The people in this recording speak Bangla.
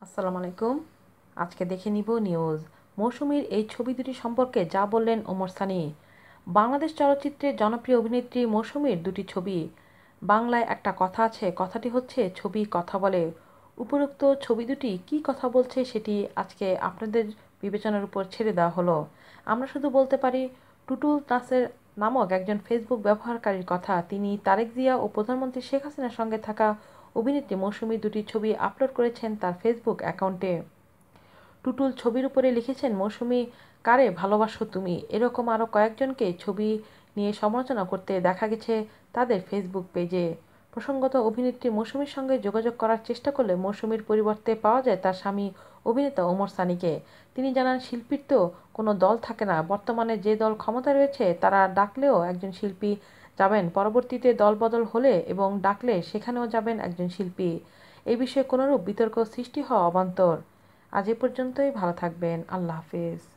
আসসালামু আলাইকুম। আজকে দেখে নিব নিউজ। মৌসুমীর এই ছবি দুটি সম্পর্কে যা বললেন ওমর সানি। বাংলাদেশ চলচ্চিত্রের জনপ্রিয় অভিনেত্রী মৌসুমীর দুটি ছবি। বাংলায় একটা কথা আছে, কথাটি হচ্ছে ছবি কথা বলে। উপরোক্ত ছবি দুটি কী কথা বলছে সেটি আজকে আপনাদের বিবেচনার উপর ছেড়ে দেওয়া হলো। আমরা শুধু বলতে পারি টুটুল নাসের নামক একজন ফেসবুক ব্যবহারকারীর কথা। তিনি তারেক জিয়া ও প্রধানমন্ত্রী শেখ হাসিনার সঙ্গে থাকা অভিনেত্রী মৌসুমীর দুটি ছবি আপলোড করেছেন তার ফেসবুক অ্যাকাউন্টে। টুটুল ছবির উপরে লিখেছেন, মৌসুমী কারে ভালোবাসো তুমি। এরকম আরও কয়েকজনকে ছবি নিয়ে সমালোচনা করতে দেখা গেছে তাদের ফেসবুক পেজে। প্রসঙ্গত, অভিনেত্রী মৌসুমীর সঙ্গে যোগাযোগ করার চেষ্টা করলে মৌসুমীর পরিবর্তে পাওয়া যায় তার স্বামী অভিনেতা ওমর সানিকে। তিনি জানান, শিল্পীর তো কোনো দল থাকে না। বর্তমানে যে দল ক্ষমতায় রয়েছে তারা ডাকলেও একজন শিল্পী যাবেন, পরবর্তীতে দলবদল হলে এবং ডাকলে সেখানেও যাবেন একজন শিল্পী। এই বিষয়ে কোনোরূপ বিতর্ক সৃষ্টি হওয়া অবান্তর। আজ এ পর্যন্তই। ভালো থাকবেন। আল্লাহ হাফেজ।